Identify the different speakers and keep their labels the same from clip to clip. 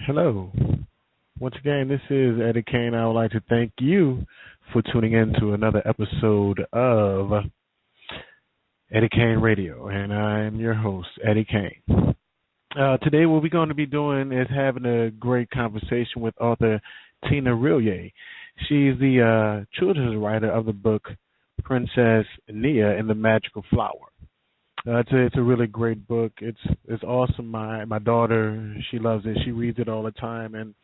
Speaker 1: Hello. Once again, this is Eddie Caine. I would like to thank you for tuning in to another episode of Eddie Caine Radio, and I'm your host, Eddie Caine. Today, what we're going to be doing is having a great conversation with author Tina Rillieux. She's the children's writer of the book Princess Nia and the Magical Flower. It's a really great book. It's awesome. My daughter, she loves it. She reads it all the time, and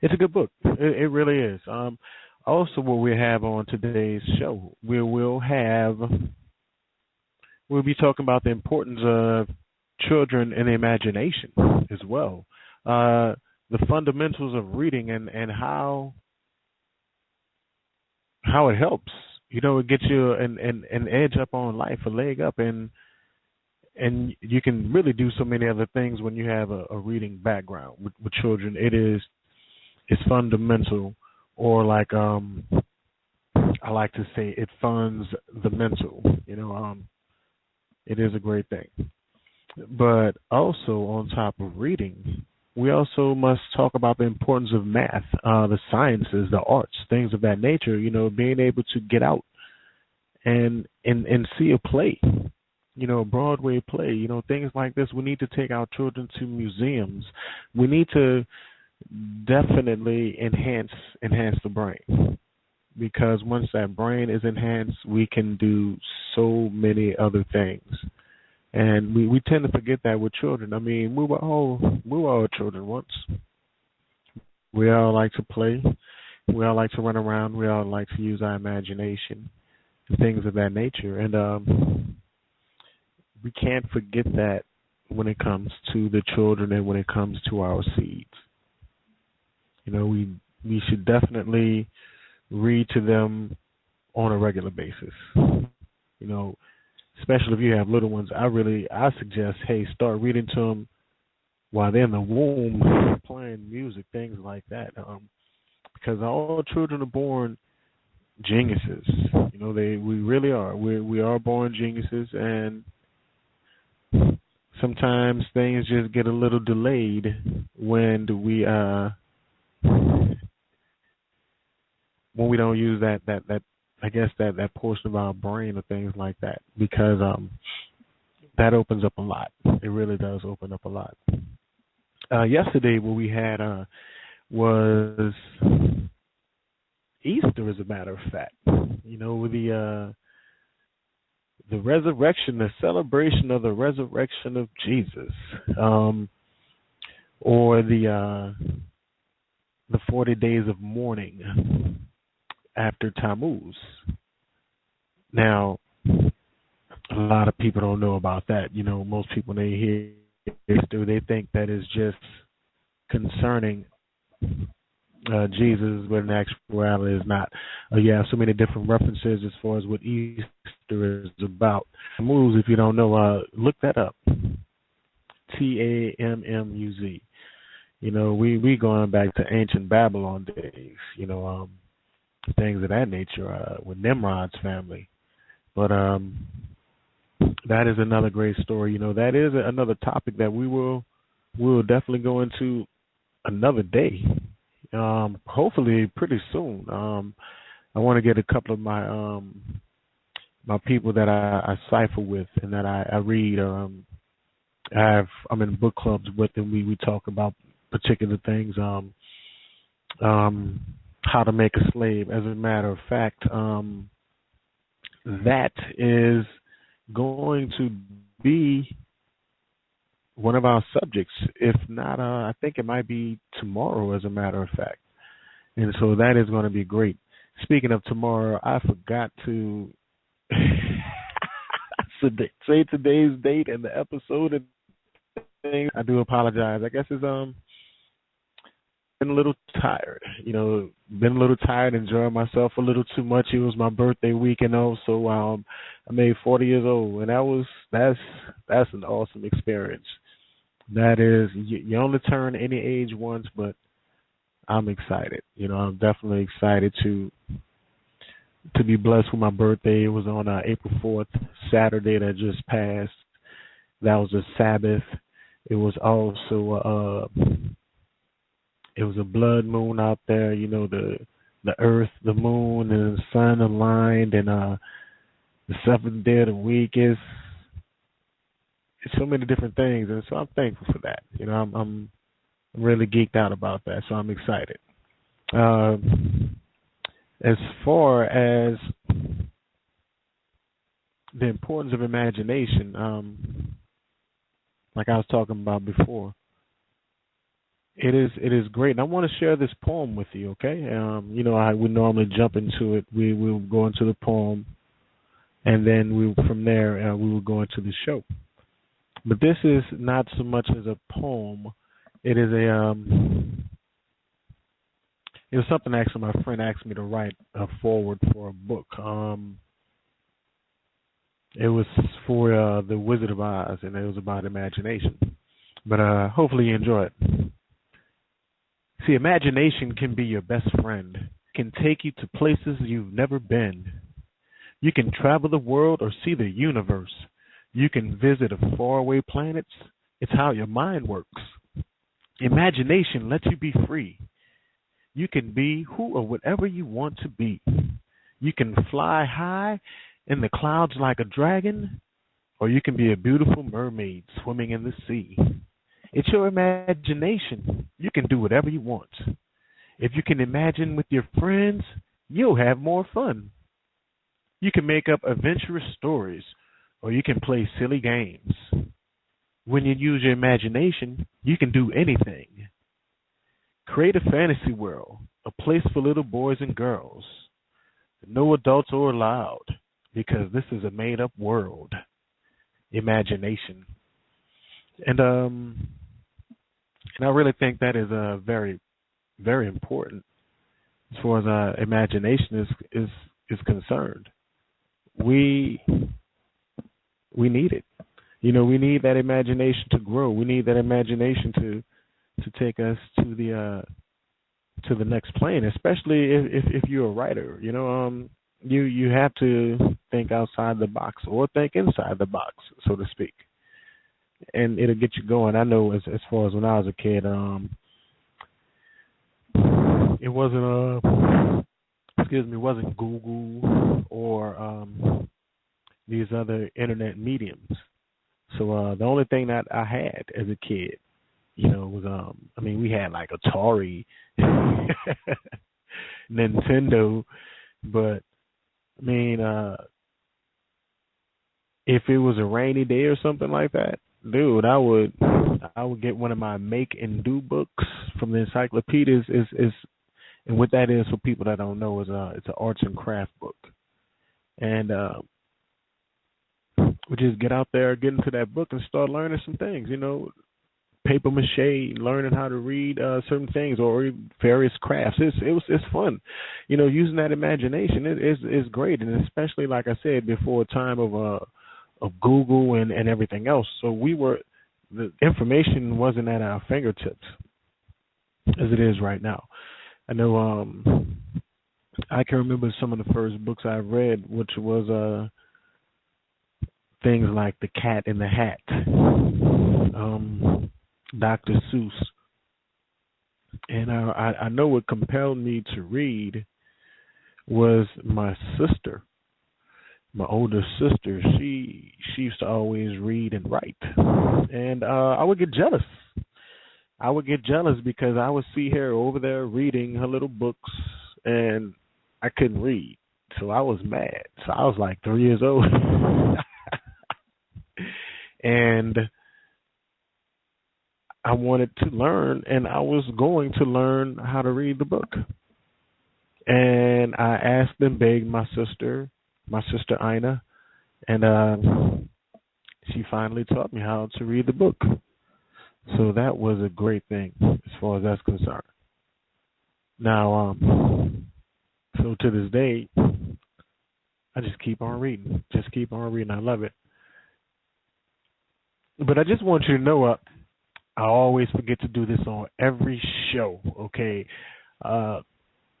Speaker 1: it's a good book. It really is. Also, what we have on today's show, we'll be talking about the importance of children and imagination as well. The fundamentals of reading and how it helps. You know, it gets you an edge up on life, a leg up, and you can really do so many other things when you have a reading background with children. It's fundamental, or like I like to say, it funds the mental. You know, it is a great thing. But also, on top of reading, we also must talk about the importance of math, the sciences, the arts, things of that nature. You know, being able to get out and see a play, you know, a Broadway play, you know, things like this. We need to take our children to museums. We need to definitely enhance the brain, because once that brain is enhanced, we can do so many other things. And we tend to forget that with children. I mean, we were all children once. We all like to play. We all like to run around. We all like to use our imagination and things of that nature. And we can't forget that when it comes to the children and when it comes to our seeds. You know, we should definitely read to them on a regular basis. You know, especially if you have little ones, I suggest, hey, start reading to them while they're in the womb, playing music, things like that. Because all children are born geniuses. You know, we really are. We are born geniuses, and sometimes things just get a little delayed when we don't use that I guess that portion of our brain or things like that, because that opens up a lot. It really does open up a lot. Yesterday, what we had was Easter, as a matter of fact. You know, the resurrection, the celebration of the resurrection of Jesus, or the 40 days of mourning after Tammuz. Now, a lot of people don't know about that. You know, most people, when they hear Easter, they think that is just concerning Jesus, but in actuality is not. You have so many different references as far as what Easter is about. Tammuz, if you don't know, look that up. Tammuz. You know, we going back to ancient Babylon days. You know, things of that nature with Nimrod's family. But that is another great story. You know, that is another topic that we'll definitely go into another day. Hopefully pretty soon. I want to get a couple of my my people that I cipher with and that I read. I'm in book clubs with, and we talk about particular things. How to Make a Slave. As a matter of fact, that is going to be one of our subjects. If not, I think it might be tomorrow, as a matter of fact. And so that is going to be great. Speaking of tomorrow, I forgot to say today's date and the episode and things. I do apologize. I guess it's been a little tired, been a little tired, enjoying myself a little too much. It was my birthday weekend, so I made 40 years old, and that's an awesome experience. That is, you only turn any age once, but I'm excited. I'm definitely excited to be blessed with my birthday. It was on April 4th, Saturday that just passed. That was a Sabbath. It was also it was a blood moon out there. You know, the earth, the moon, and the sun aligned, and the seventh day of the week is. It's so many different things, and so I'm thankful for that. You know, I'm really geeked out about that, so I'm excited. Uh, as far as the importance of imagination, like I was talking about before, it is great. And I want to share this poem with you, okay? You know, I would normally jump into it. We will go into the poem, and then from there we will go into the show. But this is not so much as a poem. It is it was something actually my friend asked me to write a forward for a book. It was for the Wizard of Oz, and it was about imagination. But hopefully you enjoy it. See, imagination can be your best friend. It can take you to places you've never been. You can travel the world or see the universe. You can visit a faraway planets. It's how your mind works. Imagination lets you be free. You can be who or whatever you want to be. You can fly high in the clouds like a dragon, or you can be a beautiful mermaid swimming in the sea. It's your imagination. You can do whatever you want. If you can imagine with your friends, you'll have more fun. You can make up adventurous stories, or you can play silly games. When you use your imagination, you can do anything. Create a fantasy world, a place for little boys and girls. No adults are allowed, because this is a made-up world. Imagination. And I really think that is very, very important as far as imagination is concerned. We need it. You know, we need that imagination to grow. We need that imagination to take us to the next plane, especially if you're a writer. You know, you have to think outside the box or think inside the box, so to speak, and it'll get you going. I know as far as when I was a kid, it wasn't it wasn't Google or these other internet mediums. So the only thing that I had as a kid, you know, was I mean, we had like Atari, Nintendo, but I mean, if it was a rainy day or something like that, dude, I would get one of my make and do books from the encyclopedias. Is and what that is for people that don't know is it's an arts and craft book, and we just get out there, get into that book, and start learning some things. You know, paper mache, learning how to read certain things or various crafts. It's fun, you know, using that imagination. It's great, and especially like I said before, a time of Google and everything else. So the information wasn't at our fingertips as it is right now. I know I can remember some of the first books I read, which was things like The Cat in the Hat, Dr. Seuss. And I know what compelled me to read was my sister, my older sister. She used to always read and write. And I would get jealous. I would get jealous because I would see her over there reading her little books and I couldn't read. So I was mad. So I was like 3 years old. And I wanted to learn, and I was going to learn how to read the book. And I asked and begged my sister Ina, and she finally taught me how to read the book. So that was a great thing as far as that's concerned. Now, so to this day, I just keep on reading. I love it. But I just want you to know, I always forget to do this on every show, okay?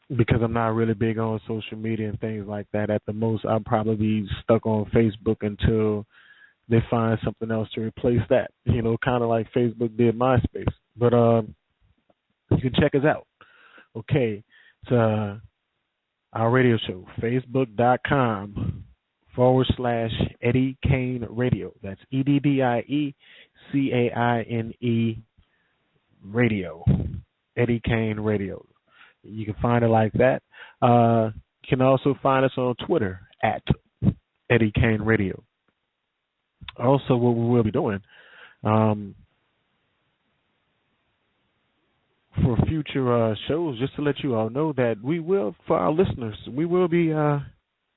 Speaker 1: Because I'm not really big on social media and things like that. At the most, I'll probably be stuck on Facebook until they find something else to replace that. Kind of like Facebook did MySpace. But you can check us out. Okay, it's our radio show, facebook.com/Eddie Caine Radio. That's EDDIECAINE Radio. Eddie Caine Radio. You can find it like that. You can also find us on Twitter at Eddie Caine Radio. Also, what we will be doing for future shows, just to let you all know that we will, for our listeners, we will be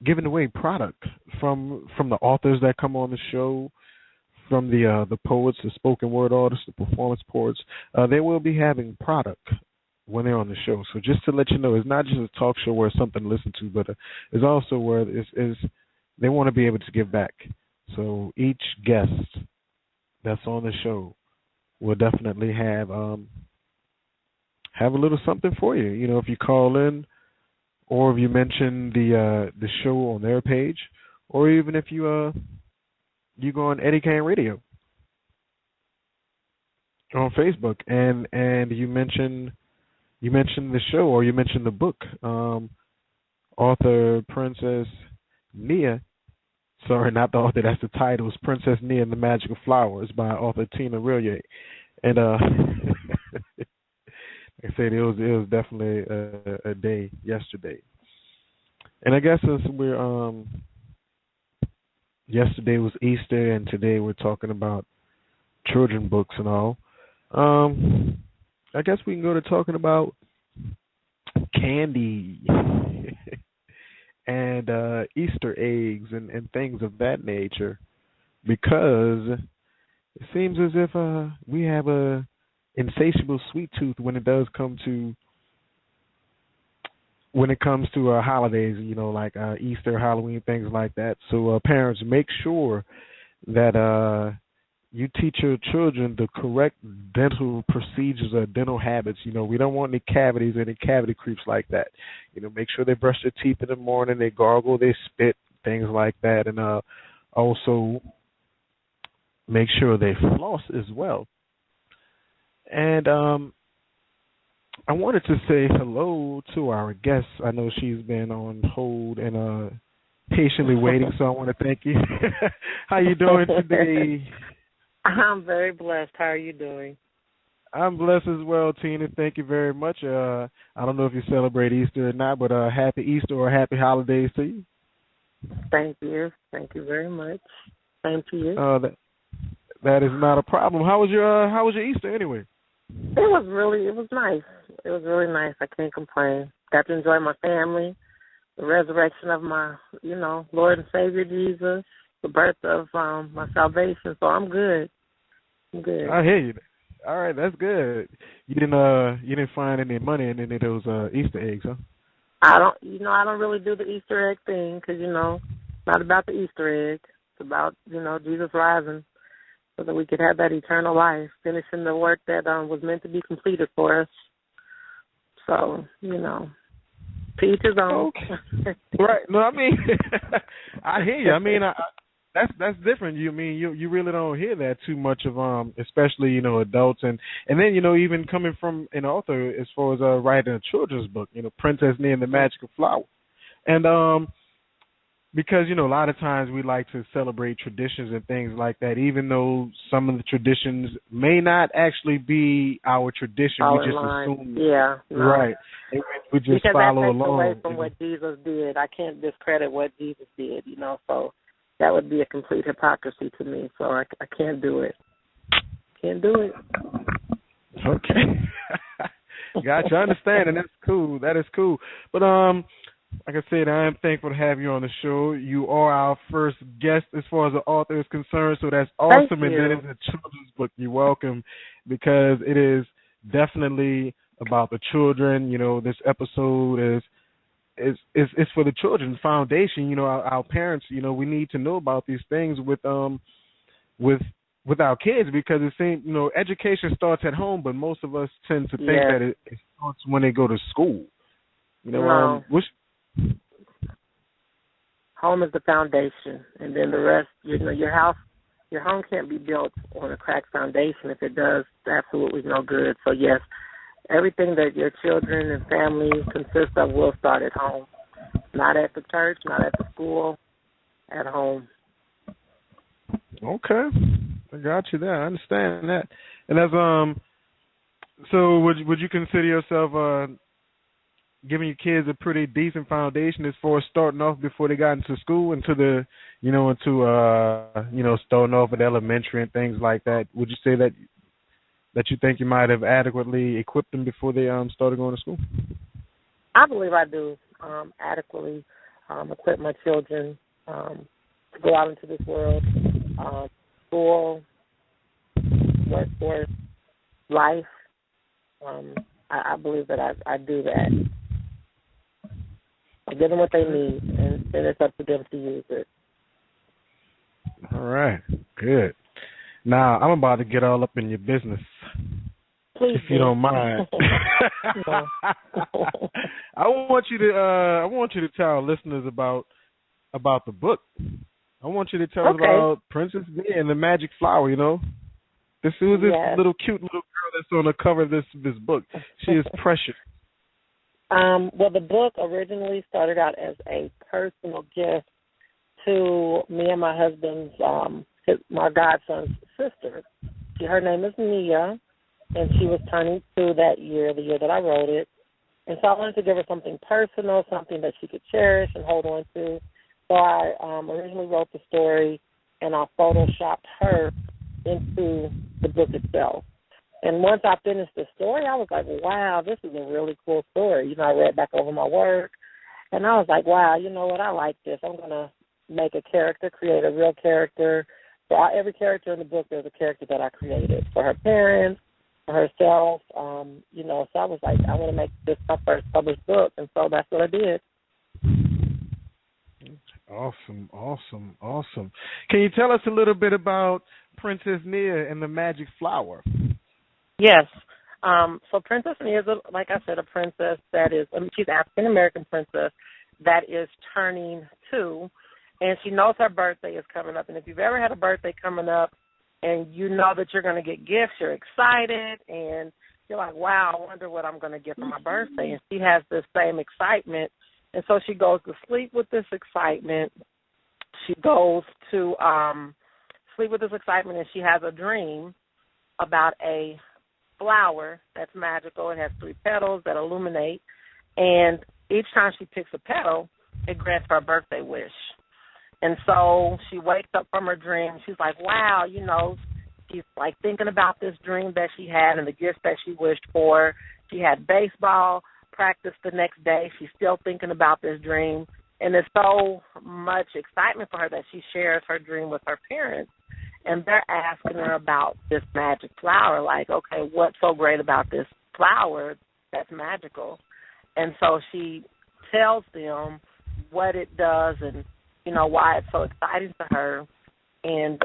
Speaker 1: giving away product from the authors that come on the show, from the poets, the spoken word artists, the performance poets. They will be having product when they're on the show. So just to let you know, it's not just a talk show where it's something to listen to, but it's also where they want to be able to give back. So each guest that's on the show will definitely have a little something for you. If you call in, or if you mention the show on their page, or even if you go on Eddie Caine Radio on Facebook and you mention the show, or you mention the book, author Princess Nia. Sorry, not the author. That's the title. It's Princess Nia and the Magical Flowers by author Tina Rillieux. And like I said, it was definitely a day yesterday. And I guess since yesterday was Easter, and today we're talking about children books and all. I guess we can go to talking about candy and Easter eggs and things of that nature, because it seems as if we have a insatiable sweet tooth when it comes to holidays, like Easter, Halloween, things like that. So parents, make sure that you teach your children the correct dental procedures or dental habits. We don't want any cavities, any cavity creeps like that. Make sure they brush their teeth in the morning, they gargle, they spit, things like that, and also make sure they floss as well. And I wanted to say hello to our guest. I know she's been on hold and patiently waiting, so I want to thank you. How you doing today?
Speaker 2: I'm very blessed. How are you doing?
Speaker 1: I'm blessed as well, Tina. Thank you very much. I don't know if you celebrate Easter or not, but happy Easter or happy holidays to you.
Speaker 2: Thank you. Thank you very much. Same to you.
Speaker 1: That is not a problem. How was your Easter anyway?
Speaker 2: It was nice. It was really nice. I can't complain. Got to enjoy my family, the resurrection of my, Lord and Savior Jesus, the birth of my salvation. So I'm good. I'm good.
Speaker 1: I hear you. All right, that's good. You didn't find any money in any of those Easter eggs, huh?
Speaker 2: I don't really do the Easter egg thing because, not about the Easter egg. It's about, Jesus rising so that we could have that eternal life, finishing the work that was meant to be completed for us. So, to each his own.
Speaker 1: Okay. Right. No, I mean, I hear you. I mean, that's different. You really don't hear that too much of especially adults and then even coming from an author as far as writing a children's book, Princess Nia and the Magical Flower, and because a lot of times we like to celebrate traditions and things like that, even though some of the traditions may not actually be our tradition. We just assume, right? And we just
Speaker 2: because
Speaker 1: follow
Speaker 2: that takes
Speaker 1: along.
Speaker 2: Away from what Jesus did, I can't discredit what Jesus did. So. That would be a complete hypocrisy to me, so I can't do it. Can't do it.
Speaker 1: Okay. Gotcha. I understand, and that's cool. That is cool. But like I said, I am thankful to have you on the show. You are our first guest as far as the author is concerned, so that's awesome.
Speaker 2: Thank you.
Speaker 1: And then it's a children's book. You're welcome, because it is definitely about the children. This episode is it's for the children's foundation. Our parents, we need to know about these things with our kids, because it seems, education starts at home, but most of us tend to think that it starts when they go to school.
Speaker 2: No. Home is the foundation, and then the rest, your house your home can't be built on a cracked foundation. If it does, absolutely no good. So yes, everything that your children and family consist of will start at home. Not at the church, not at the school, at home.
Speaker 1: Okay, I got you there. I understand that. And that's so would you consider yourself giving your kids a pretty decent foundation as far as starting off before they got into school, into the starting off at elementary and things like that? Would you say that you think you might have adequately equipped them before they started going to school?
Speaker 2: I believe I do adequately equip my children to go out into this world, school, workforce, life. I believe that I do that. I give them what they need, and then it's up to them to use it.
Speaker 1: All right, good. Now I'm about to get all up in your business.
Speaker 2: Please
Speaker 1: if you don't mind. I want you to tell our listeners about the book. I want you to tell us about Princess Nia and the Magic Flower. This was this little cute little girl that's on the cover of this book. She is precious.
Speaker 2: Well, the book originally started out as a personal gift to me and my husband's, my godson's sister. Her name is Nia, and she was turning 2 that year, the year that I wrote it. And so I wanted to give her something personal, something that she could cherish and hold on to. So I originally wrote the story, and I photoshopped her into the book itself. And once I finished the story, I was like, wow, this is a really cool story. I read back over my work, and I was like, wow, you know what, I like this. I'm going to make a character, create a real character. For every character in the book, there's a character that I created for her parents, for herself. So I was like, I want to make this my first published book, and so that's what I did.
Speaker 1: Awesome. Can you tell us a little bit about Princess Nia and the Magic Flower?
Speaker 2: Yes. So Princess Nia is, like I said, a princess that is, she's African-American princess that is turning 2, and she knows her birthday is coming up. And if you've ever had a birthday coming up and you know that you're going to get gifts, you're excited, and you're like, wow, I wonder what I'm going to get for my birthday. And she has this same excitement, and so she goes to sleep with this excitement. She goes to sleep with this excitement, and she has a dream about a flower that's magical. It has 3 petals that illuminate, and each time she picks a petal, it grants her a birthday wish. And so she wakes up from her dream. She's like, wow, she's like thinking about this dream that she had and the gifts that she wished for. She had baseball practice the next day. She's still thinking about this dream, and there's so much excitement for her that she shares her dream with her parents. And they're asking her about this magic flower, like, okay, what's so great about this flower that's magical? And so she tells them what it does and, why it's so exciting to her. And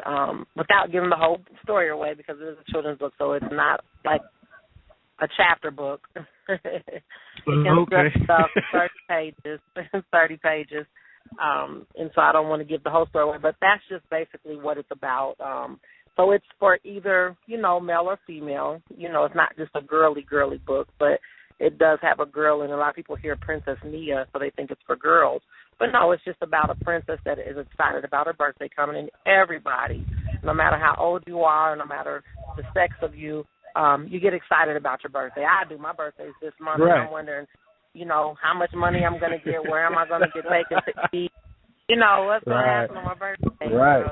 Speaker 2: without giving the whole story away, because it is a children's book, so it's not like a chapter book. It consists of 30 pages. And so I don't want to give the whole story away, but that's just basically what it's about. So it's for either, male or female. It's not just a girly book, but it does have a girl, and a lot of people hear Princess Nia, so they think it's for girls. But no, it's just about a princess that is excited about her birthday coming, and everybody, no matter how old you are, no matter the sex of you, you get excited about your birthday. I do. My birthday's this month, right. And I'm wondering, how much money I'm going to get, where am I going to get taken to eat, what's going to happen on my birthday.
Speaker 1: Right.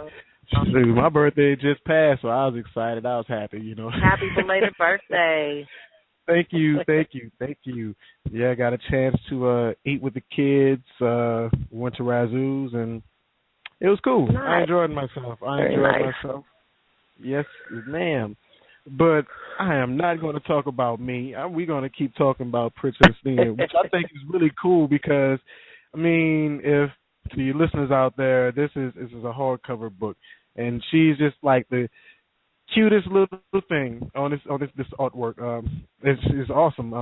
Speaker 1: My birthday just passed, so I was excited. I was happy,
Speaker 2: Happy belated birthday.
Speaker 1: Thank you. Yeah, I got a chance to eat with the kids, went to Razoo's, and it was cool. Nice. I enjoyed myself. Yes, ma'am. But I am not going to talk about me. We're going to keep talking about Princess Nia, which I think is really cool because, if to your listeners out there, this is a hardcover book, and she's just like the cutest little thing on this artwork. It's awesome.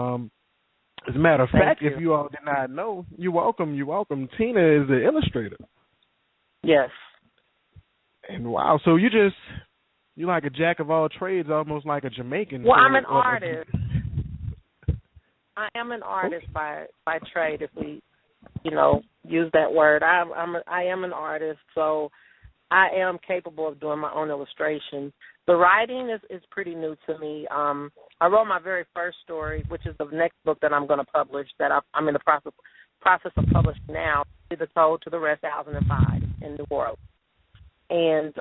Speaker 1: As a matter of fact, if you all did not know, you're welcome. Tina is the illustrator.
Speaker 2: Yes.
Speaker 1: And wow, so you like a jack of all trades, almost like a Jamaican.
Speaker 2: Well,
Speaker 1: So,
Speaker 2: I'm an artist. I am an
Speaker 1: okay.
Speaker 2: artist by trade. If we, use that word, I am an artist. So I am capable of doing my own illustration. The writing is pretty new to me. I wrote my very first story, which is the next book that I'm going to publish. That I'm in the process of publishing now. The Told to the Rest, 2005 in New Orleans, and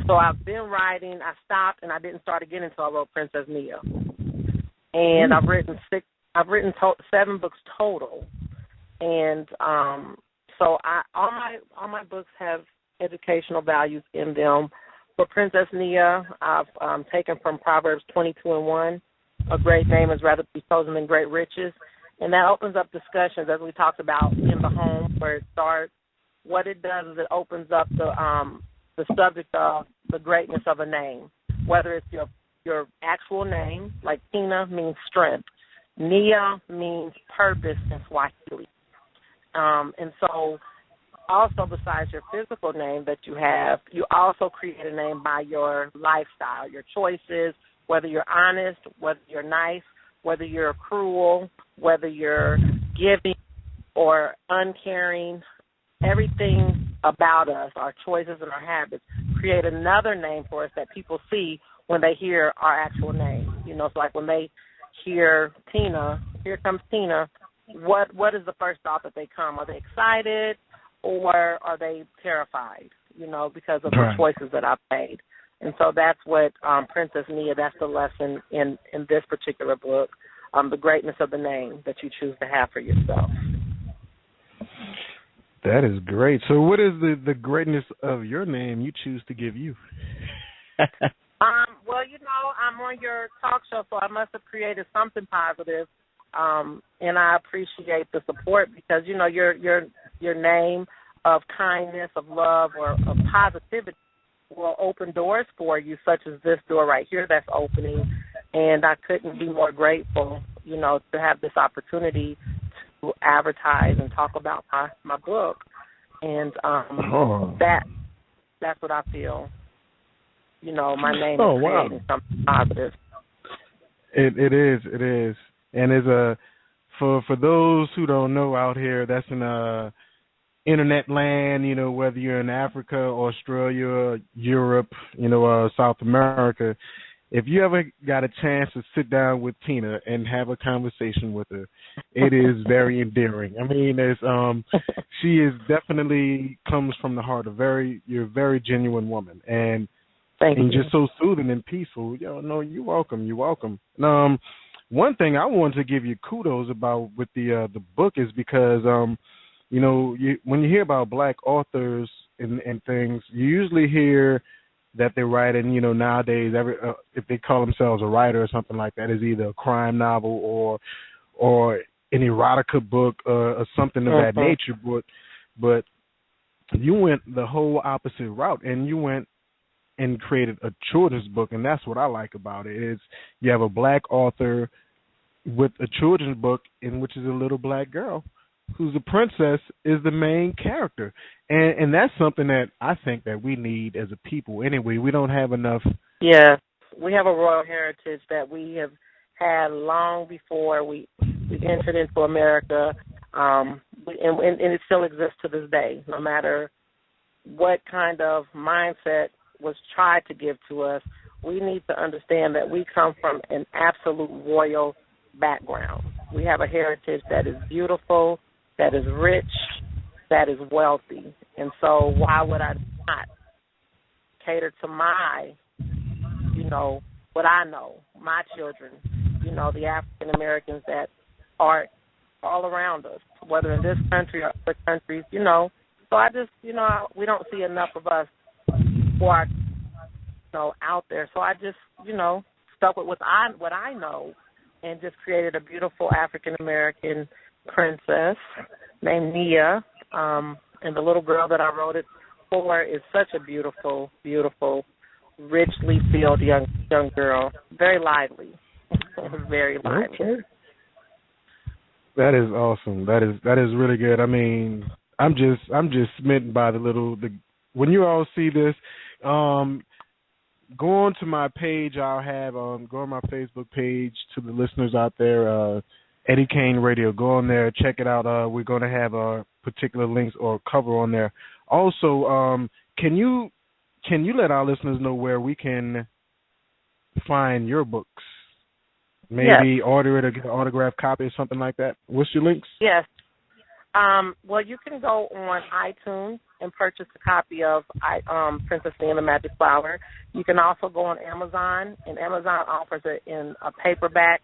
Speaker 2: so I've been writing. I stopped and I didn't start again until I wrote Princess Nia. And I've written 7 books total, and so all my books have educational values in them. For Princess Nia, I've taken from Proverbs 22:1, a great name is rather to be chosen than great riches, and that opens up discussions as we talked about in the home where it starts. What it does is it opens up the subject of the greatness of a name, whether it's your actual name, like Tina means strength. Nia means purpose in Swahili. And so also besides your physical name that you have, you also create a name by your lifestyle, your choices, whether you're honest, whether you're nice, whether you're cruel, whether you're giving or uncaring. Everything about us, our choices and our habits, create another name for us that people see when they hear our actual name. It's like when they hear Tina, here comes Tina, what is the first thought that they come? Are they excited or are they terrified, because of the choices that I've made? And so that's what Princess Nia, that's the lesson in this particular book, the greatness of the name that you choose to have for yourself.
Speaker 1: That is great. So what is the greatness of your name you choose to give you?
Speaker 2: Well, I'm on your talk show, so I must have created something positive, and I appreciate the support because, your name of kindness, of love, or of positivity will open doors for you, such as this door right here that's opening, and I couldn't be more grateful, to have this opportunity to advertise and talk about my book, and that's what I feel. My name is creating something positive.
Speaker 1: It is, and it's for those who don't know out here, that's in internet land. Whether you're in Africa, Australia, Europe, South America. If you ever got a chance to sit down with Tina and have a conversation with her, it is very endearing. I mean, she is definitely comes from the heart. You're a very genuine woman, and just so soothing and peaceful. No, you're welcome. You're welcome. One thing I wanted to give you kudos about with the book is because when you hear about Black authors and things, you usually hear that they're writing, nowadays, if they call themselves a writer or something like that, is either a crime novel or an erotica book or something of that nature. But you went the whole opposite route, and you went and created a children's book, and that's what I like about it. Is you have a Black author with a children's book in which is a little Black girl who's a princess is the main character. And that's something that I think that we need as a people. Anyway, we don't have enough.
Speaker 2: Yes, we have a royal heritage that we have had long before we entered into America, and it still exists to this day, no matter what kind of mindset was tried to give to us. We need to understand that we come from an absolute royal background. We have a heritage that is beautiful, that is rich, that is wealthy. And so why would I not cater to my, what I know, my children, the African Americans that are all around us, whether in this country or other countries, So I just, we don't see enough of us who are, out there. So I just, stuck with what I know and just created a beautiful African American princess named Nia, and the little girl that I wrote it for is such a beautiful, beautiful, richly filled young girl. Very lively, very lively.
Speaker 1: Okay. That is awesome. That is really good. I mean, I'm just smitten by the when you all see this, go on to my page. I'll have go on my Facebook page to the listeners out there. Eddie Caine Radio. Go on there, check it out. We're going to have particular links or cover on there. Also, can you let our listeners know where we can find your books? Maybe order it or get an autographed copy or something like that. What's your links?
Speaker 2: Yes. Well, you can go on iTunes and purchase a copy of Princess Nia and the Magic Flower. You can also go on Amazon, and Amazon offers it in a paperback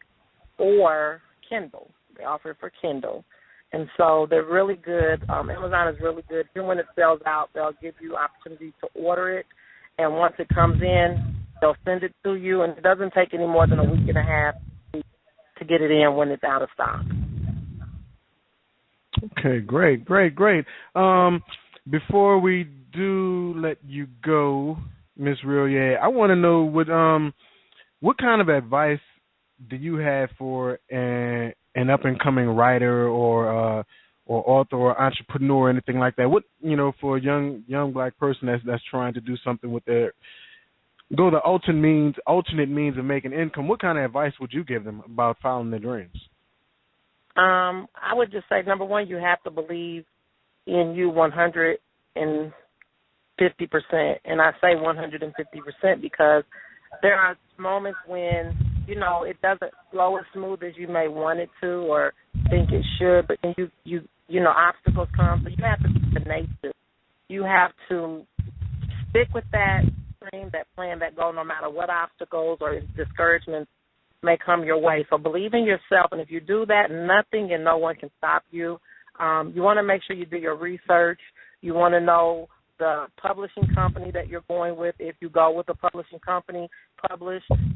Speaker 2: or Kindle. They offer it for Kindle. And so they're really good. Amazon is really good. Even when it sells out, they'll give you opportunity to order it. And once it comes in, they'll send it to you. And it doesn't take any more than a week and a half to get it in when it's out of stock.
Speaker 1: Okay, great. Before we do let you go, Miss Rillieux, I want to know what kind of advice do you have for an up and coming writer or author or entrepreneur or anything like that? What for a young black person that's trying to do something with go the alternate means of making income? What kind of advice would you give them about following their dreams?
Speaker 2: I would just say, number one, you have to believe in you 150%. And I say 150% because there are moments when, it doesn't flow as smooth as you may want it to or think it should, but then obstacles come. So you have to be tenacious. You have to stick with that dream, that plan, that goal, no matter what obstacles or discouragements may come your way. So believe in yourself, and if you do that, nothing and no one can stop you. You want to make sure you do your research. You want to know the publishing company that you're going with. If you go with a publishing company,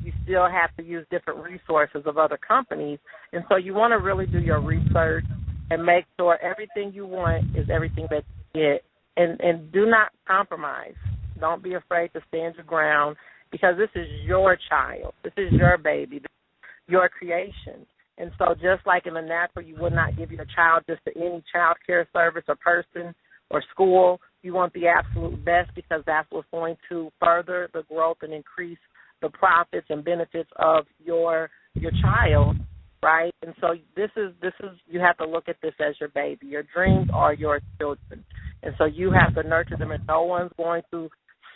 Speaker 2: you still have to use different resources of other companies. And so you want to really do your research and make sure everything you want is everything that you get. And do not compromise. Don't be afraid to stand your ground because this is your child. This is your baby, your creation. And so just like in the natural, you would not give your child just to any child care service or person or school. You want the absolute best because that's what's going to further the growth and increase the profits and benefits of your child, right? And so this is you have to look at this as your baby. Your dreams are your children. And so you have to nurture them, and no one's going to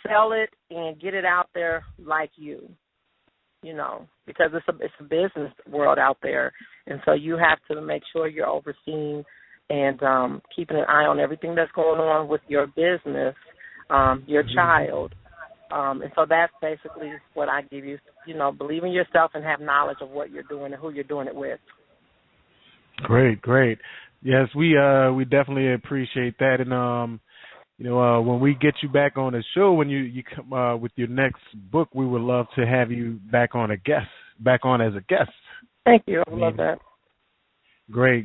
Speaker 2: sell it and get it out there like you, because it's a business world out there. And so you have to make sure you're overseeing and keeping an eye on everything that's going on with your business, your child. And so that's basically what I give you, believe in yourself and have knowledge of what you're doing and who you're doing it with.
Speaker 1: Great. Yes, we definitely appreciate that. And, when we get you back on the show, when you come with your next book, we would love to have you back on as a guest.
Speaker 2: Thank you. I love that.
Speaker 1: Great.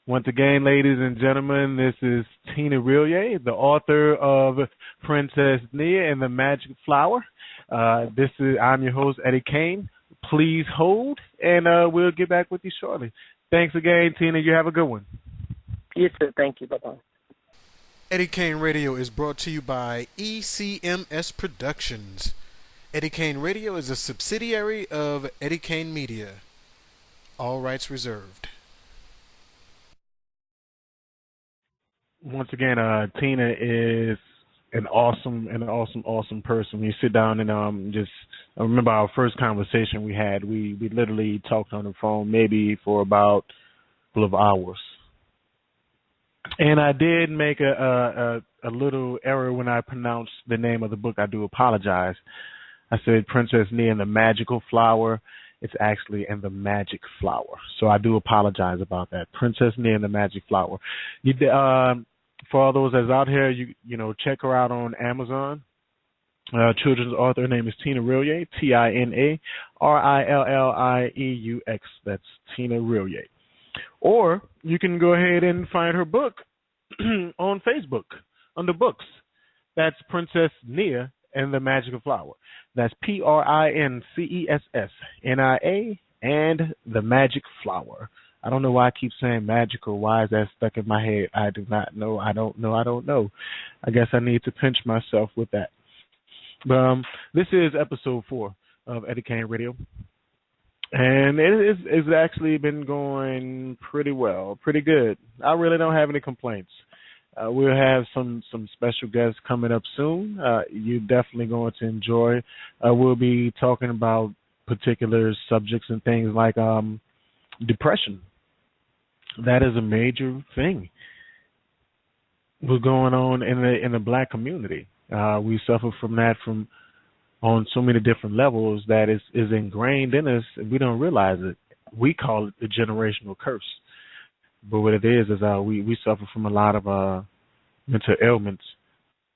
Speaker 1: Once again, ladies and gentlemen, this is Tina Rillieux, the author of Princess Nia and the Magic Flower. I'm your host, Eddie Caine. Please hold, and we'll get back with you shortly. Thanks again, Tina. You have a good one.
Speaker 2: You too. Thank you. Bye-bye.
Speaker 3: Eddie Caine Radio is brought to you by ECMS Productions. Eddie Caine Radio is a subsidiary of Eddie Caine Media. All rights reserved.
Speaker 1: Once again, Tina is an awesome person. When you sit down and I remember our first conversation we had. We literally talked on the phone maybe for about a couple of hours. And I did make a little error when I pronounced the name of the book. I do apologize. I said Princess Nia and the Magical Flower. It's actually in the Magic Flower. So I do apologize about that. Princess Nia and the Magic Flower. For all those that's out here, you check her out on Amazon. Children's author, her name is Tina Rillieux, TinaRillieux. That's Tina Rillieux. Or you can go ahead and find her book on Facebook under books. That's Princess Nia and the Magical Flower. That's PrincessNia and the Magic Flower. I don't know why I keep saying magical. Why is that stuck in my head? I do not know. I don't know. I don't know. I guess I need to pinch myself with that. But this is episode 4 of Eddie Caine Radio. And it's actually been going pretty well, pretty good. I really don't have any complaints. We'll have some special guests coming up soon. You're definitely going to enjoy. We'll be talking about particular subjects and things like depression. That is a major thing. What's going on in the black community? We suffer from that on so many different levels that is ingrained in us, and we don't realize it. We call it the generational curse. But what it is we suffer from a lot of mental ailments,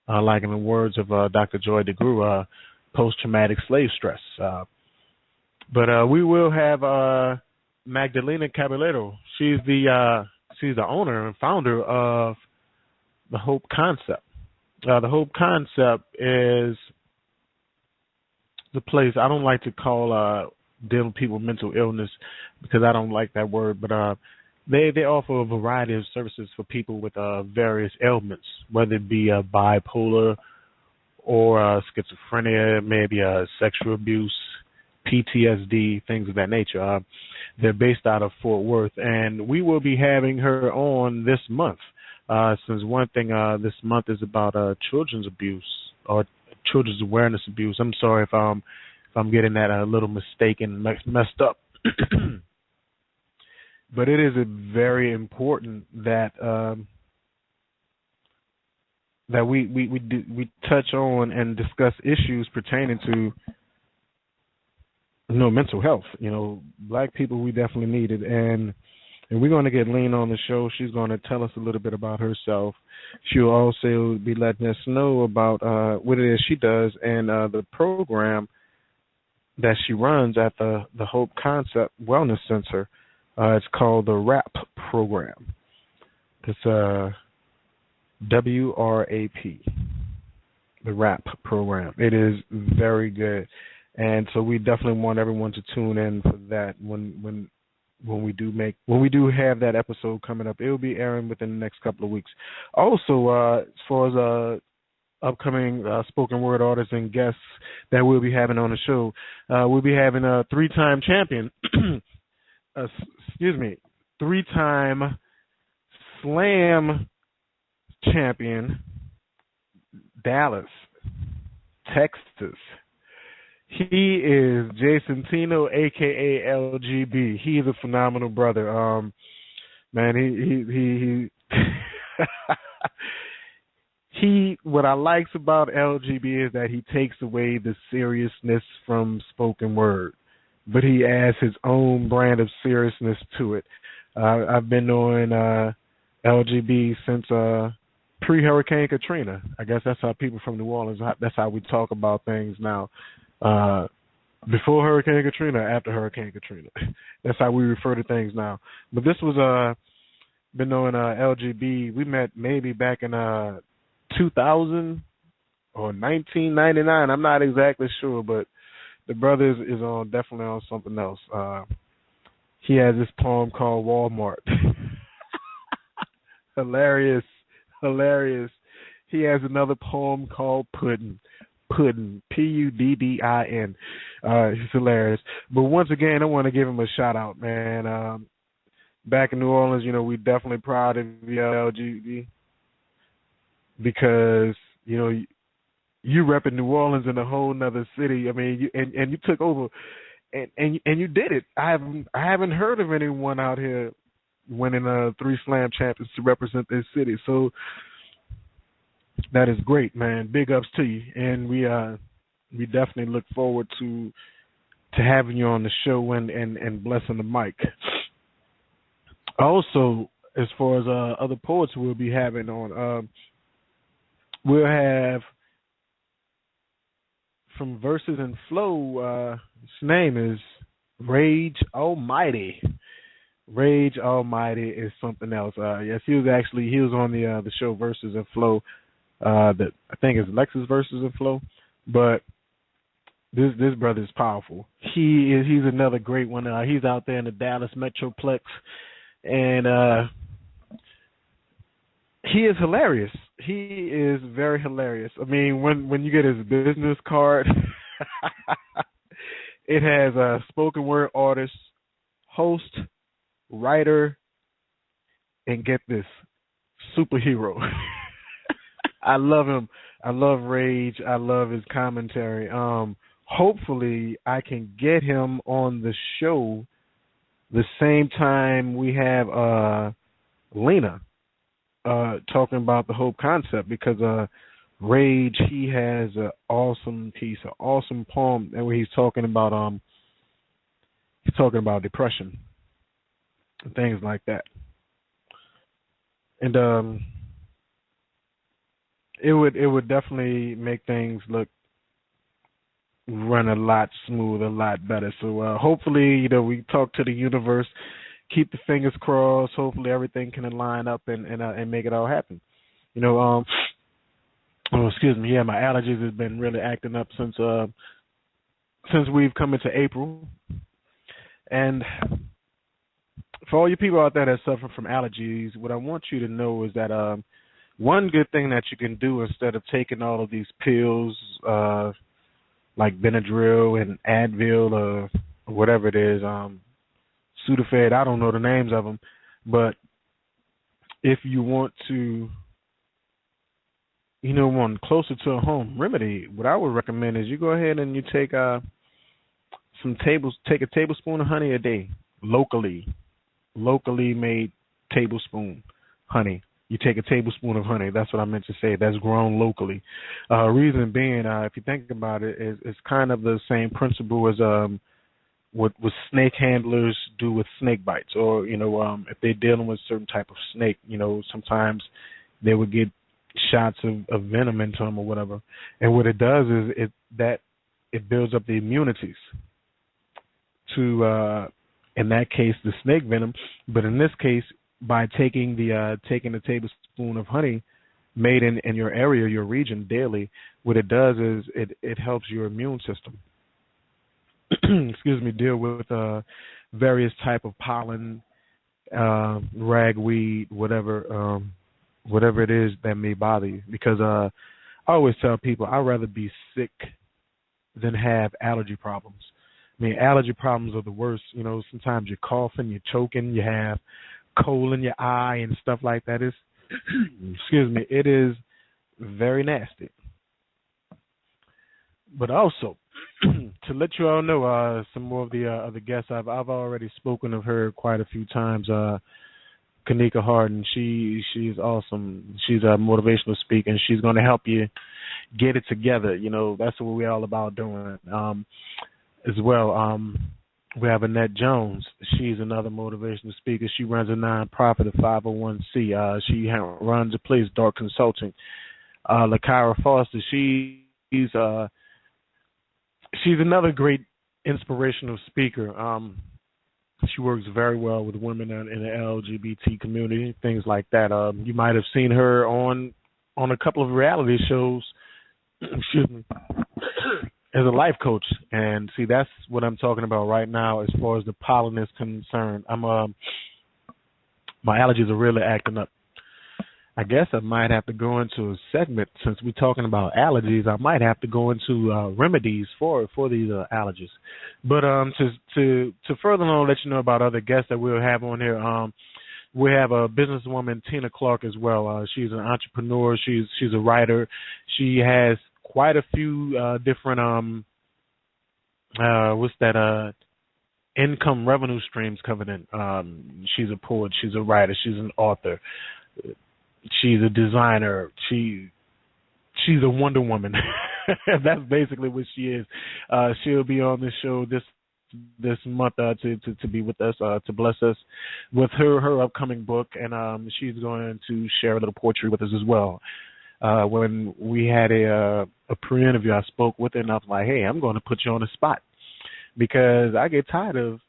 Speaker 1: like in the words of Dr. Joy DeGruy, post-traumatic slave stress. But we will have Magdalena Caballero. She's the owner and founder of the Hope Concept. The Hope Concept is the place. I don't like to call dealing with people with mental illness because I don't like that word, but they offer a variety of services for people with various ailments, whether it be bipolar or schizophrenia, maybe sexual abuse, PTSD, things of that nature. They're based out of Fort Worth, and we will be having her on this month. Since one thing this month is about children's abuse or children's awareness abuse. I'm sorry if I'm getting that a little mistaken, messed up. But it is very important that that we touch on and discuss issues pertaining to mental health. Black people, we definitely need it, and we're going to get Lean on the show. She's going to tell us a little bit about herself. She'll also be letting us know about what it is she does and the program that she runs at the Hope Concept Wellness Center. It's called the WRAP program. It's WRAP, the WRAP program. It is very good, and so we definitely want everyone to tune in for that when we do have that episode coming up. It will be airing within the next couple of weeks. Also, as far as upcoming spoken word artists and guests that we'll be having on the show, we'll be having a 3-time champion. Three-time slam champion, Dallas, Texas. He is Jason Tino, aka LGB. He is a phenomenal brother. Man, he what I likes about LGB is that he takes away the seriousness from spoken word, but he adds his own brand of seriousness to it. I've been knowing LGB since pre-Hurricane Katrina. I guess that's how people from New Orleans, that's how we talk about things now. Before Hurricane Katrina, after Hurricane Katrina. That's how we refer to things now. But this was been knowing LGB. We met maybe back in 2000 or 1999. I'm not exactly sure, but the brother is definitely on something else. He has this poem called Walmart. Hilarious. He has another poem called Puddin', Puddin', Puddin. He's hilarious. But once again, I want to give him a shout out, man. Back in New Orleans, we definitely proud of the LGBT because you repping New Orleans in a whole nother city. I mean, you took over, and you did it. I haven't heard of anyone out here winning 3 slam champions to represent their city. So that is great, man. Big ups to you, and we definitely look forward to having you on the show and blessing the mic. Also, as far as other poets we'll be having on, we'll have from Verses and Flow. His name is Rage Almighty. Rage Almighty is something else. Yes, he was on the show Verses and Flow. That I think is Lexus Verses and Flow, but this brother is powerful. He's another great one. He's out there in the Dallas Metroplex. and he is hilarious. He is very hilarious. I mean, when you get his business card, it has a spoken word artist, host, writer, and get this, superhero. I love him. I love Rage. I love his commentary. Hopefully I can get him on the show the same time we have Lena talking about the Hope concept, because Rage, he has an awesome piece, an awesome poem, and where he's talking about depression and things like that. And it would definitely make things run a lot smoother, a lot better. So hopefully, we talk to the universe, keep the fingers crossed. Hopefully, everything can line up and make it all happen. Oh, excuse me. Yeah, my allergies has been really acting up since we've come into April. And for all you people out there that suffer from allergies, what I want you to know is that one good thing that you can do instead of taking all of these pills, like Benadryl and Advil or whatever it is, Sudafed, I don't know the names of them, but if you want to, one closer to a home remedy, what I would recommend is you go ahead and you take take a tablespoon of honey a day, locally made tablespoon honey. You take a tablespoon of honey. That's what I meant to say. That's grown locally. Reason being, if you think about it, it's kind of the same principle as what snake handlers do with snake bites, or if they're dealing with a certain type of snake, sometimes they would get shots of venom into them or whatever. And what it does is it builds up the immunities to, in that case, the snake venom. But in this case, by taking a tablespoon of honey made in your area, your region, daily, what it does is it helps your immune system excuse me, deal with various type of pollen, ragweed, whatever it is that may bother you. Because I always tell people I'd rather be sick than have allergy problems. I mean, allergy problems are the worst. Sometimes you're coughing, you're choking, you have coal in your eye and stuff like that. It's excuse me, it is very nasty. But also, to let you all know, some more of the other guests, I've already spoken of her quite a few times. Kanika Harden, she's awesome. She's a motivational speaker, and she's going to help you get it together. That's what we're all about doing. As well, we have Annette Jones. She's another motivational speaker. She runs a nonprofit, a 501c. She runs a place, Dark Consulting. LaKyra Foster, she's another great inspirational speaker. She works very well with women in the LGBT community, things like that. You might have seen her on a couple of reality shows. Excuse me. As a life coach, and see, that's what I'm talking about right now as far as the pollen is concerned. My allergies are really acting up. I guess I might have to go into a segment, since we're talking about allergies. I might have to go into remedies for these allergies. But to further on, let you know about other guests that we'll have on here. We have a businesswoman, Tina Clark, as well. She's an entrepreneur. She's a writer. She has quite a few different income revenue streams covered in. She's a poet. She's a writer. She's an author. She's a designer. She's a Wonder Woman. That's basically what she is. She'll be on this show this month to be with us, to bless us with her upcoming book, and she's going to share a little poetry with us as well. When we had a pre-interview, I spoke with her, and I was like, hey, I'm going to put you on the spot, because I get tired of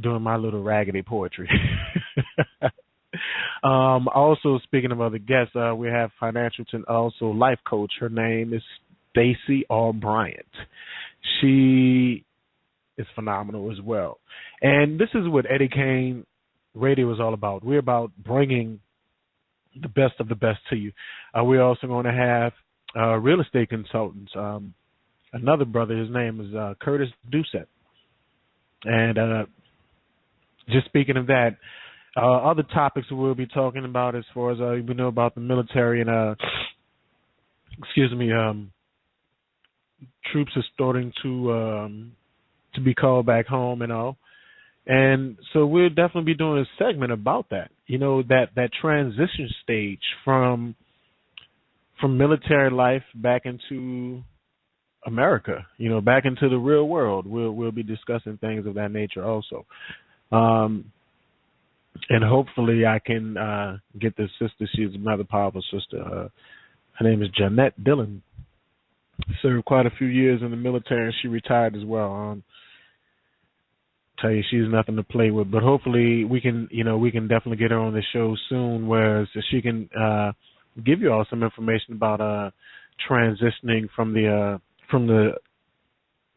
Speaker 1: doing my little raggedy poetry. Also, speaking of other guests, we have financial and also life coach. Her name is Stacey R. Bryant. She is phenomenal as well. And this is what Eddie Caine radio is all about. We're about bringing the best of the best to you. We're also going to have real estate consultants. Another brother, his name is Curtis Doucette. And just speaking of that, other topics we'll be talking about as far as we know about the military and troops are starting to be called back home and all. And so we'll definitely be doing a segment about that. That transition stage from military life back into America, back into the real world. We'll be discussing things of that nature also. And hopefully I can get this sister. She's another powerful sister. Her name is Jeanette Dillon. Served quite a few years in the military, and she retired as well. Tell you, she's nothing to play with. But hopefully we can definitely get her on the show soon, where so she can give you all some information about transitioning from the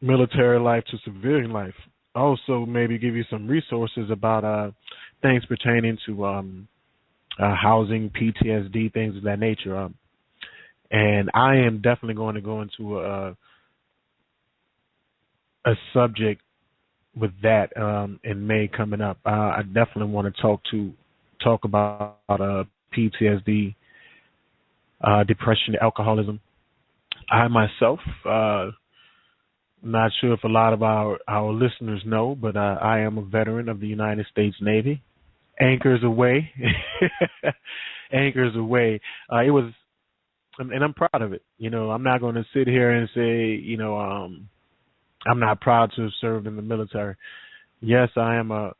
Speaker 1: military life to civilian life. Also, maybe give you some resources about things pertaining to housing, PTSD, things of that nature. And I am definitely going to go into a subject with that in May coming up. I definitely want to talk about PTSD, depression, alcoholism. I myself, not sure if a lot of our listeners know, but I am a veteran of the United States Navy. Anchors away. Anchors away. It was, and I'm proud of it. I'm not going to sit here and say, I'm not proud to have served in the military. Yes, I'm a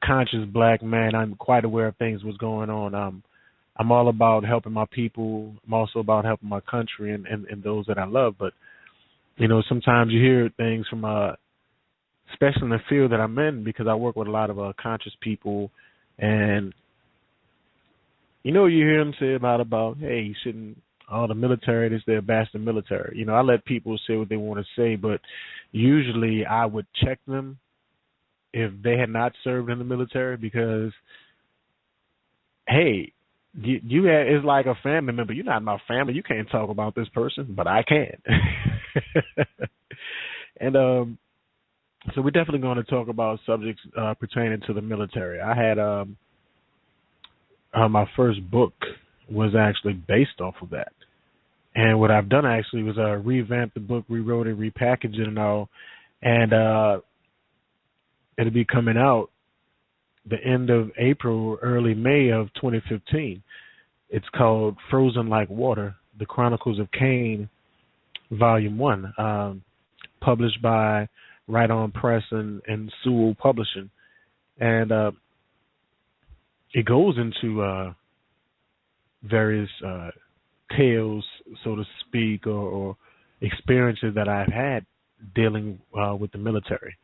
Speaker 1: conscious black man. I'm quite aware of things what's going on. I'm all about helping my people. I'm also about helping my country and those that I love. But, sometimes you hear things from, especially in the field that I'm in, because I work with a lot of conscious people. And, you hear them say a lot about, hey, you shouldn't, the military, this, they're bashing the military. I let people say what they want to say, but usually I would check them if they had not served in the military because, hey, it's like a family member. You're not my family. You can't talk about this person, but I can. And so we're definitely going to talk about subjects pertaining to the military. I had my first book was actually based off of that. And what I've done actually was revamp the book, rewrote it, repackage it and all. And it'll be coming out the end of April, early May of 2015. It's called Frozen Like Water, The Chronicles of Caine, Volume 1, published by Right On Press and Sewell Publishing. And it goes into various tales, so to speak, or experiences that I've had dealing with the military.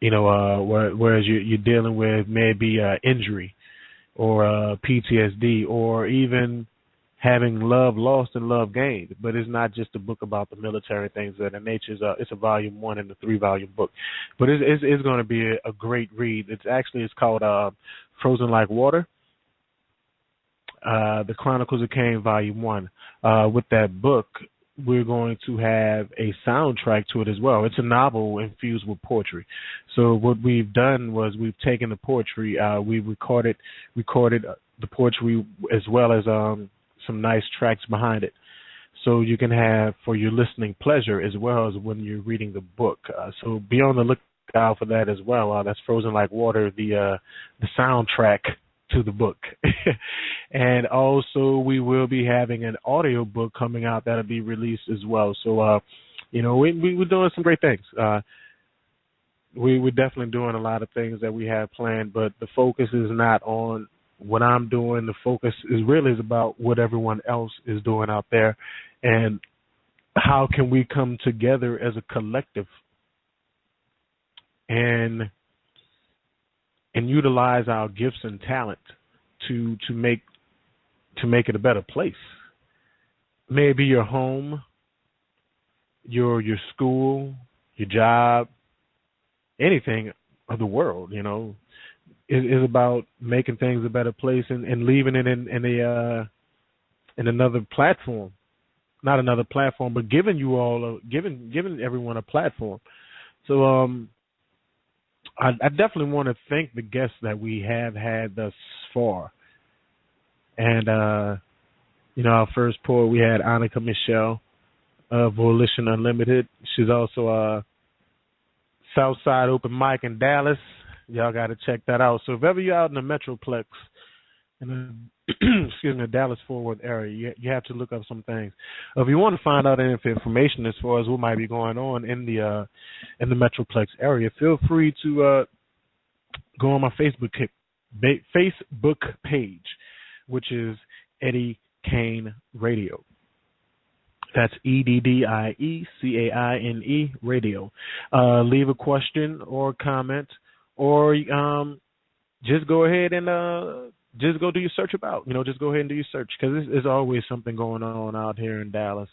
Speaker 1: Whereas you're dealing with maybe injury or PTSD or even having love lost and love gained. But it's not just a book about the military things of that nature. It's a volume 1 and a 3-volume book. But it's going to be a great read. It's called Frozen Like Water, The Chronicles of Caine, Volume 1. With that book, we're going to have a soundtrack to it as well. It's a novel infused with poetry. So what we've done was we've taken the poetry, we've recorded the poetry as well as some nice tracks behind it. So you can have for your listening pleasure as well as when you're reading the book. So be on the lookout for that as well. That's Frozen Like Water, the soundtrack to the book. And also we will be having an audio book coming out that'll be released as well. So we're doing some great things. We're definitely doing a lot of things that we have planned, but the focus is not on what I'm doing. The focus is about what everyone else is doing out there and how can we come together as a collective and utilize our gifts and talent to make it a better place. Maybe your home, your school, your job, anything. of the world. Is about making things a better place and leaving it in another platform, not another platform, but giving you all giving everyone a platform. So I definitely want to thank the guests that we have had thus far, and our first poet we had Annika Michelle of Volition Unlimited. She's also Southside Open Mic in Dallas. Y'all got to check that out. So if ever you're out in the Metroplex, in the Dallas Fort Worth area, you have to look up some things. If you want to find out any information as far as what might be going on in the Metroplex area, feel free to go on my Facebook page, which is Eddie Caine Radio. That's EDDIECAINE Radio. Leave a question or comment, or just go ahead and just go do your search about. Just go ahead and do your search, because there's always something going on out here in Dallas.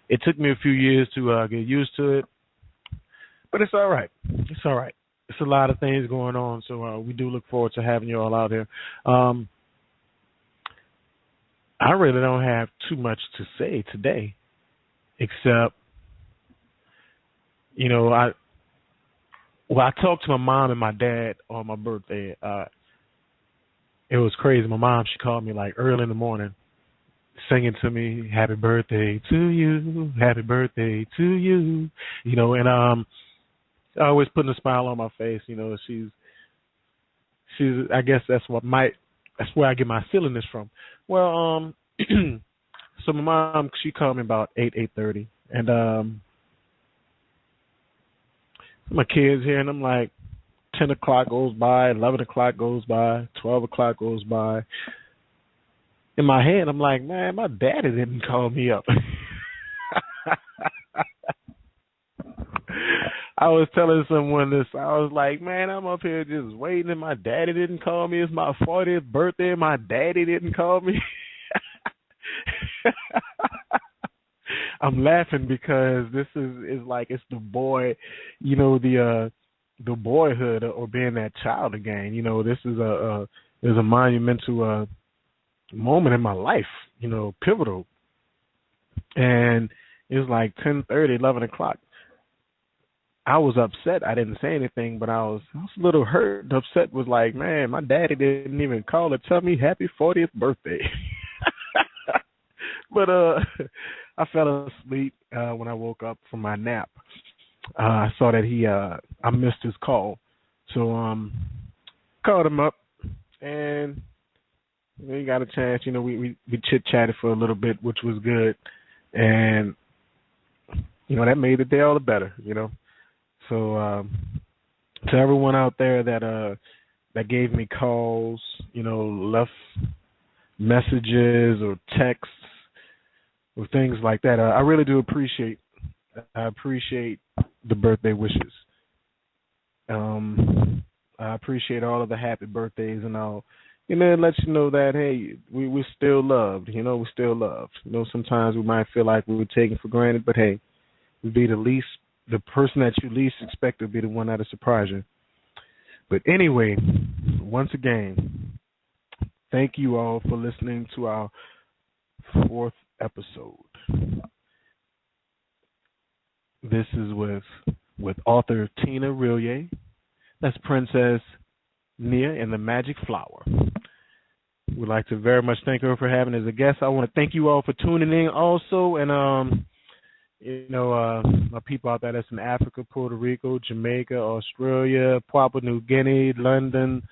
Speaker 1: It took me a few years to get used to it, but it's all right. It's all right. It's a lot of things going on, so we do look forward to having you all out here. I really don't have too much to say today, except, I talked to my mom and my dad on my birthday. It was crazy. My mom, she called me like early in the morning, singing to me, "Happy birthday to you, happy birthday to you," and always putting a smile on my face. She's. I guess that's where I get my silliness from. Well, so my mom, she called me about 8:30, and my kids here, and I'm like, 10 o'clock goes by, 11 o'clock goes by, 12 o'clock goes by. In my head, I'm like, man, my daddy didn't call me up. I was telling someone this. I was like, man, I'm up here just waiting, and my daddy didn't call me. It's my 40th birthday, and my daddy didn't call me. I'm laughing because this is like, it's the boy, the boyhood, or being that child again. This is a monumental moment in my life, pivotal. And it was like 10:30, 11 o'clock. I was upset. I didn't say anything, but I was a little hurt. Upset was like, man, my daddy didn't even call to tell me happy 40th birthday. But I fell asleep when I woke up from my nap. I saw that I missed his call, so called him up, and we got a chance. We chit chatted for a little bit, which was good, and that made the day all the better. So to everyone out there that gave me calls, left messages or texts or things like that, I really do appreciate. I appreciate the birthday wishes. I appreciate all of the happy birthdays and all. It lets you know that, hey, we're still loved. We're still loved. Sometimes we might feel like we were taken for granted, but hey, we'd be the person that you least expect will be the one that'll surprise you. But anyway, once again, thank you all for listening to our 4th episode. This is with author Tina Rillieux. That's Princess Nia and the Magic Flower. We'd like to very much thank her for having us as a guest. I want to thank you all for tuning in also, and my people out there that's in Africa, Puerto Rico, Jamaica, Australia, Papua New Guinea, London,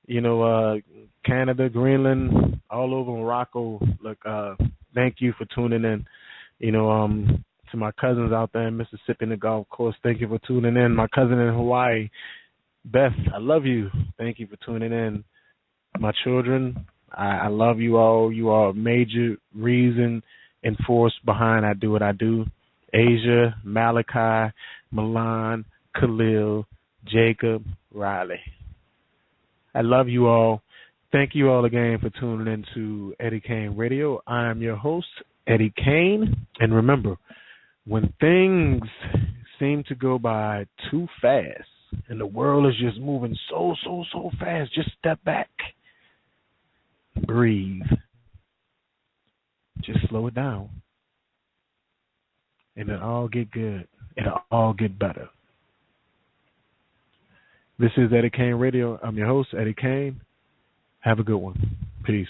Speaker 1: Canada, Greenland, all over Morocco. Look, thank you for tuning in. To my cousins out there in Mississippi and the Gulf Coast, thank you for tuning in. My cousin in Hawaii, Beth, I love you. Thank you for tuning in. My children, I love you all. You are a major reason and force behind I do what I do. Asia, Malachi, Milan, Khalil, Jacob, Riley. I love you all. Thank you all again for tuning in to Eddie Caine Radio. I am your host, Eddie Caine. And remember, when things seem to go by too fast, and the world is just moving so fast. Just step back, breathe, just slow it down, and it'll all get good. It'll all get better. This is Eddie Caine Radio. I'm your host, Eddie Caine. Have a good one. Peace.